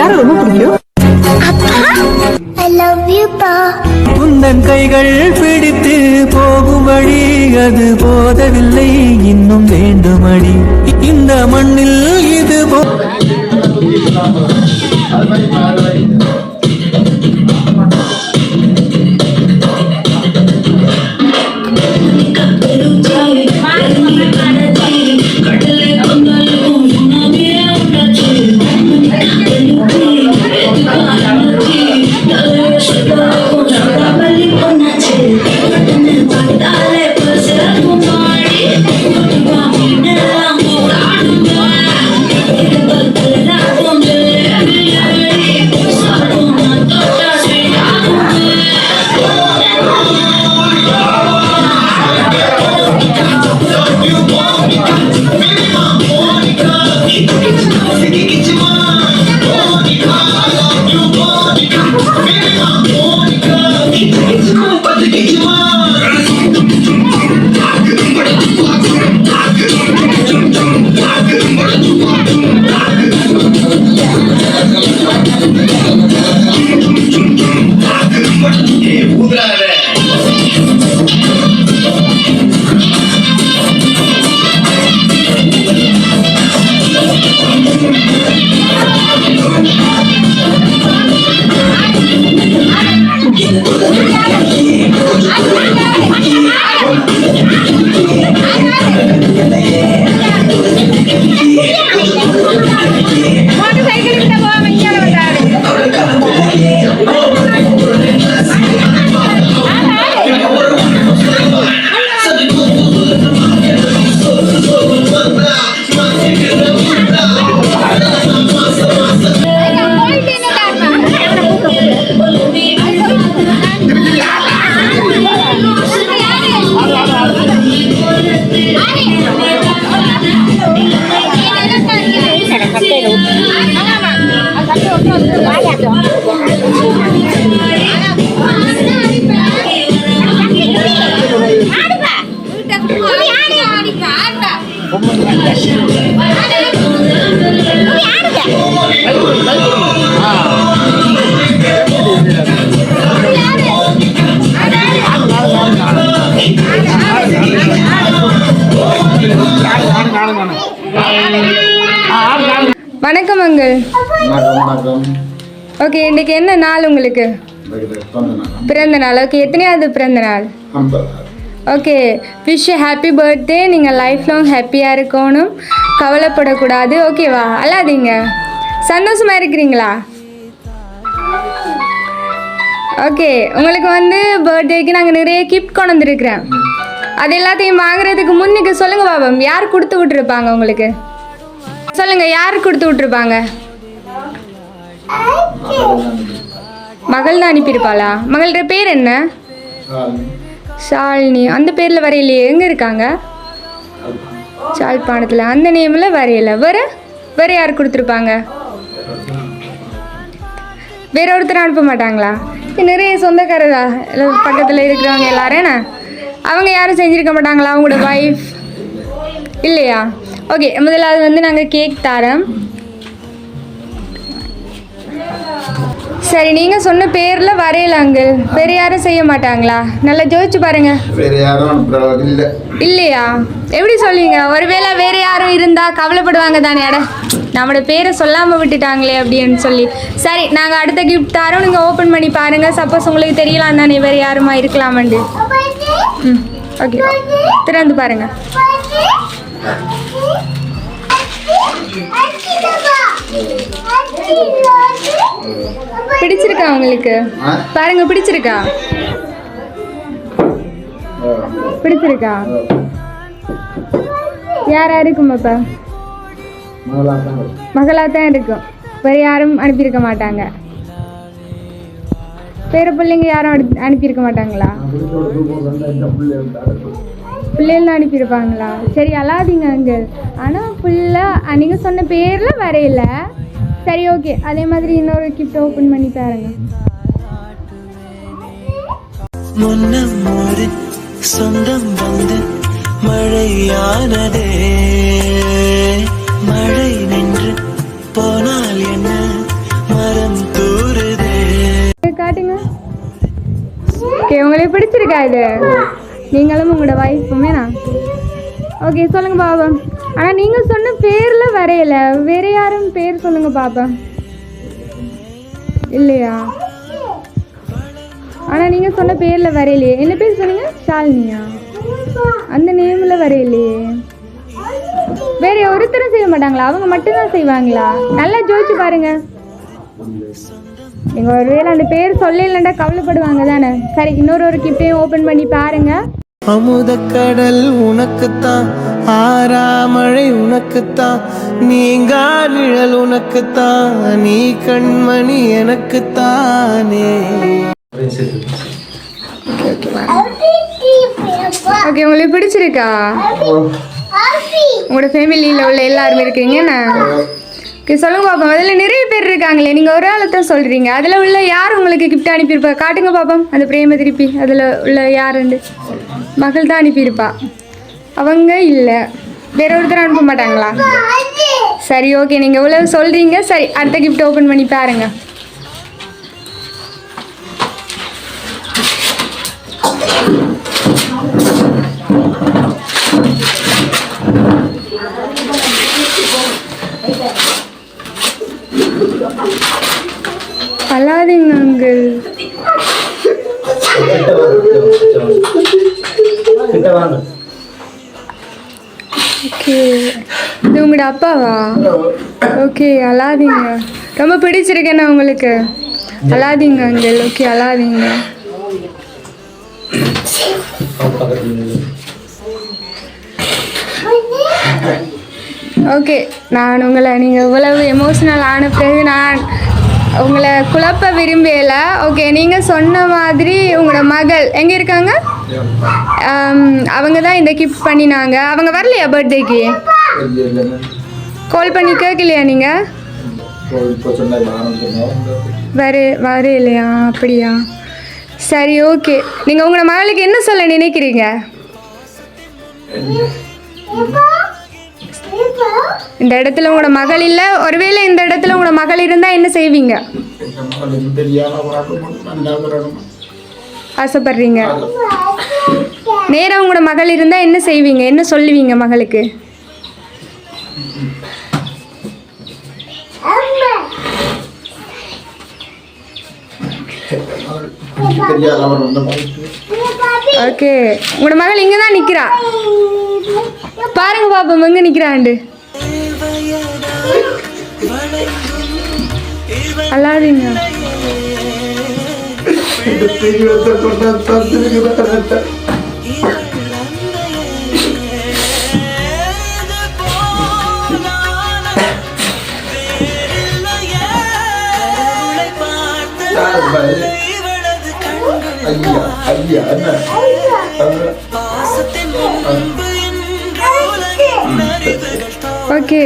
யாரை ரொம்ப பிடிக்கும்? உந்தன் கைகள் பிடித்து போகும் வழி அது போதவில்லை, இன்னும் வேண்டுமடி இந்த மண்ணில் இது வணக்கம் அங்கிள். ஓகே, இன்னைக்கு என்ன நாள் உங்களுக்கு? பிறந்த நாள். ஓகே, எத்தனையாவது பிறந்த நாள்? Okay, wish happy birthday. நீங்கள் லைஃப் லாங் ஹாப்பியாக இருக்கணும், கவலைப்படக்கூடாது. ஓகேவா? அல்லாதீங்க. சந்தோஷமாக இருக்கிறீங்களா? ஓகே, உங்களுக்கு வந்து பர்த்டேக்கு நாங்கள் நிறைய கிஃப்ட் கொண்டு வந்துருக்குறேன். அது எல்லாத்தையும் வாங்குறதுக்கு முன்னுக்கு சொல்லுங்கள் பாபம், யார் கொடுத்து விட்டுருப்பாங்க உங்களுக்கு? சொல்லுங்கள், யார் கொடுத்து விட்டுருப்பாங்க? மகள் தான் அனுப்பியிருப்பாளா? மகளோட பேர் என்ன? ஷாலினி. அந்த பேரில் வரையிலையே. எங்கே இருக்காங்க? யாழ்ப்பாணத்தில். அந்த நேமில் வரையில. வேற யார் கொடுத்துருப்பாங்க? வேற ஒருத்தர் அனுப்ப மாட்டாங்களா? நிறைய சொந்தக்காரரா பக்கத்தில் இருக்கிறவங்க எல்லாரும் என்ன? அவங்க யாரும் செஞ்சுருக்க மாட்டாங்களா? அவங்களோட வைஃப் இல்லையா? ஓகே, முதலாவது வந்து நாங்கள் கேக் தரோம். சரி, நீங்கள் சொன்ன பேரில் வரையல அங்கிள். வேறு யாரும் செய்ய மாட்டாங்களா? நல்லா ஜோதிச்சு பாருங்க. இல்லையா? எப்படி சொல்லுவீங்க? ஒருவேளை வேறு யாரும் இருந்தால் கவலைப்படுவாங்க தானே. நம்மளோட பேரை சொல்லாமல் விட்டுட்டாங்களே அப்படின்னு சொல்லி. சரி, நாங்கள் அடுத்த கிஃப்ட் தரோம், நீங்கள் ஓப்பன் பண்ணி பாருங்கள். சப்போஸ் உங்களுக்கு தெரியலாம் தானே வேறு யாருமா இருக்கலாமண்டு. ஓகே, திறந்து பாருங்கள். பிடிச்சிருக்கா உங்களுக்கு? பாருங்க, பிடிச்சிருக்கா? பிடிச்சிருக்கா? யாரா இருக்கும்? அப்ப மகளா தான் இருக்கும். வேற யாரும் அனுப்பியிருக்க மாட்டாங்க. பேர பிள்ளைங்க யாரும் அனுப்பியிருக்க மாட்டாங்களா? பிள்ளைகள் அனுப்பியிருப்பாங்களா? சரி, அல்லாதீங்க அங்கிள். ஆனால் ஃபுல்லாக நீங்கள் சொன்ன பேரில் வரையில. சரி, ஓகே. அதே மாதிரி இன்னொரு கிஃப்ட் ஓப்பன் பண்ணி பாருங்க. முன்னம் ஒரு சொந்தம் வந்து மழையானதே, மழை நின்று போனால் என்ன உங்களுக்கு பிடிச்சிருக்கா இது? நீங்களும் உங்களோட வைஃபுமே நான். ஓகே சொல்லுங்க பாப்பா. ஆனால் நீங்கள் சொன்ன பேரில் வரையல, வேற யாரும் பேர் சொல்லுங்க பாப்பா. இல்லையா? ஆனால் நீங்கள் சொன்ன பேரில் வரையிலையே. என்ன பேர் சொன்னீங்க? ஷாலினியா? அந்த நேமில் வரையிலையே. வேற ஒருத்தரும் செய்ய மாட்டாங்களா? அவங்க மட்டும்தான் செய்வாங்களா? நல்லா ஜோதிச்சு பாருங்க. நீங்க ஒருவேளை அந்த பேர் சொல்லலண்டா கவலைப்படுவாங்க தானே. சரி, இன்னொரு கிஃப்டையும் ஓபன் பண்ணி பாருங்க. அமுத கடல் உனக்குத்தான், ஆறாமழை உனக்குத்தான், நீங்கா நிழல் உனக்குத்தான், நீ கண்மணி எனக்குத்தானே. ஓகே, உங்களுக்கு பிடிச்சிருக்கா? உங்களோட ஃபேமிலியில் உள்ள எல்லாருமே இருக்கீங்கண்ணா? ஓகே சொல்லுங்க பாப்பா. அதில் நிறைய பேர் இருக்காங்களே, நீங்கள் ஒரு ஆளை தான் சொல்கிறீங்க. அதில் உள்ள யார் உங்களுக்கு கிஃப்ட் அனுப்பியிருப்பா? காட்டுங்க பாப்பா அந்த பிரேம திருப்பி. அதில் உள்ள யாருண்டு? மகள் தான் அனுப்பியிருப்பா. அவங்க இல்லை, வேற ஒருத்தர் அனுப்ப மாட்டாங்களா? சரி ஓகே, நீங்கள் இவ்வளோ சொல்கிறீங்க. சரி, அடுத்த கிஃப்ட் ஓப்பன் பண்ணி பாருங்க. அல்லாதீங்க அங்கிள். ஓகே, இது உங்களோட அப்பாவா? ஓகே, அழாதீங்க. ரொம்ப பிடிச்சிருக்கேண்ணா உங்களுக்கு. அழாதீங்க அங்கிள். ஓகே, அழாதீங்க. ஓகே, நான் உங்களை நீங்கள் இவ்வளவு எமோஷ்னல் ஆன பிறகு நான் உங்களை குழப்ப விரும்பல. ஓகே, நீங்கள் சொன்ன மாதிரி உங்களோட மகள் எங்கே இருக்காங்க? அவங்க தான் இந்த கிஃப்ட் பண்ணினாங்க. அவங்க வரலையா பர்த்டேக்கு? கால் பண்ணி கேட்கலையா நீங்கள்? வர இல்லையா? அப்படியா? சரி ஓகே, நீங்கள் உங்களோட மகளுக்கு என்ன சொல்ல நினைக்கிறீங்க? இந்த இடத்துல உங்களோட மகள் இல்லை, ஒருவேளை இந்த இடத்துல உங்களோட மகள் இருந்தால் என்ன செய்வீங்க? ஆசைப்படுறீங்க? நேரம் உங்களோட மகள் இருந்தால் என்ன செய்வீங்க? என்ன சொல்லுவீங்க மகளுக்கு? ஓகே, உங்களோட மகள் இங்கே தான் நிற்கிறா. பாருங்க பாப்பா எங்கே நிற்கிறாண்டு. அல்லாதீங்க. ஓகே,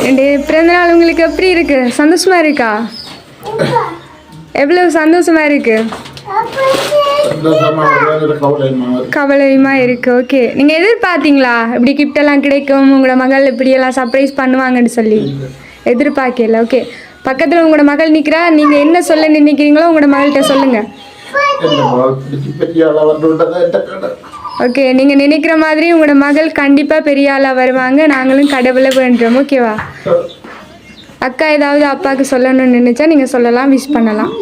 என்னுடைய பிறந்தநாள் உங்களுக்கு எப்படி இருக்கு? சந்தோஷமா இருக்கா? எவ்வளவு சந்தோஷமா இருக்கு? கவலையுமா இருக்கு. ஓகே, நீங்க எதிர்பார்த்தீங்களா இப்படி கிஃப்ட் எல்லாம் கிடைக்கும், உங்களோட மகள் இப்படி எல்லாம் சர்ப்ரைஸ் பண்ணுவாங்கன்னு சொல்லி? எதிர்பார்க்கல. ஓகே, பக்கத்துல உங்களோட மகள் நிக்கிறா. நீங்க என்ன சொல்ல நினைக்கிறீங்களோ உங்களோட மகள்கிட்ட சொல்லுங்க. ஓகே, நீங்க நினைக்கிற மாதிரி உங்களோட மகள் கண்டிப்பா பெரிய ஆளா வருவாங்க. நாங்களும் கடவுளை வேண்டுறோம். ஓகேவா? அக்கா ஏதாவது அப்பாவுக்கு சொல்லணும்னு நினைச்சா நீங்க சொல்லலாம், விஷ் பண்ணலாம்.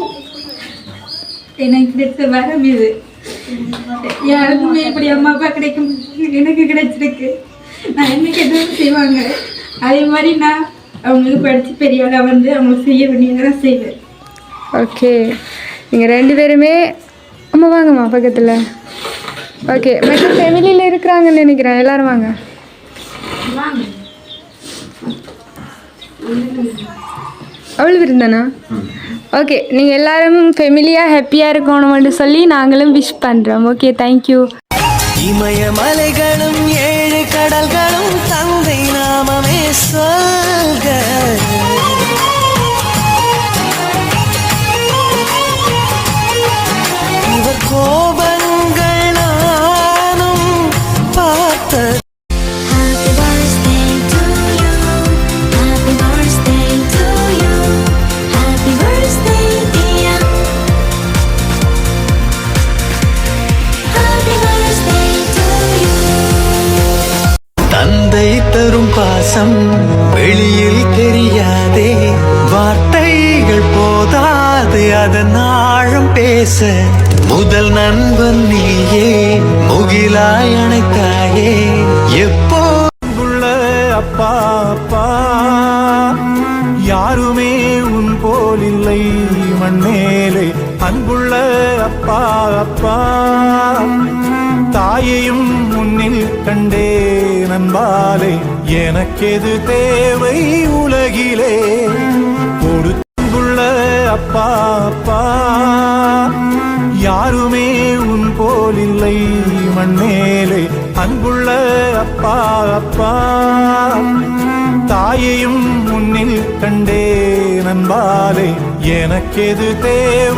எனக்கு கிடைச்ச வரம் இது. யாருக்குமே இப்படி அம்மா அப்பா கிடைக்கும், எனக்கு கிடைச்சிருக்கு. நான் என்னைக்கு எதுவும் செய்வாங்க அதே மாதிரி நான் அவங்களுக்கு படித்து பெரிய ஆளாக வந்து அவங்களுக்கு செய்ய வேண்டியதான் செய்வேன். ஓகே, நீங்கள் ரெண்டு பேருமே அம்மா வாங்கம்மா பக்கத்தில். ஓகே, மற்ற ஃபேமிலியில் இருக்கிறாங்கன்னு நினைக்கிறேன். எல்லாரும் வாங்க. அவ்வளோ இருந்தானா? ஓகே, நீங்கள் எல்லாரும் ஃபேமிலியாக ஹாப்பியாக இருக்கணும்னு சொல்லி நாங்களும் விஷ் பண்ணுறோம். Okay, thank you. இமயமலைகளும் 7 கடல்களும் தந்தை நாமமே சொல்க. இவர் கோபங்கள் நானும் பார்த்த. நேசம் வெளியில் தெரியாதே, வார்த்தைகள் போதாது அதன் ஆழம் பேச. முதல் நண்பன் நீயே, முகிலாய் அணைத்தாயே எப்போ. அப்பா அப்பா யாருமே உன் போல் இல்லை மண்மேலே. அன்புள்ள அப்பா அப்பா தாயையும் முன்னில் கண்டே நண்பாலே. எனக்கெது தேவை உலகிலே ஒரு அன்புள்ள அப்பா அப்பா யாருமே உன் போல் இல்லை மண்மேலே. அன்புள்ள அப்பா அப்பா தாயையும் முன்னில் கண்டே நண்பாலே. எனக்கெது தேவை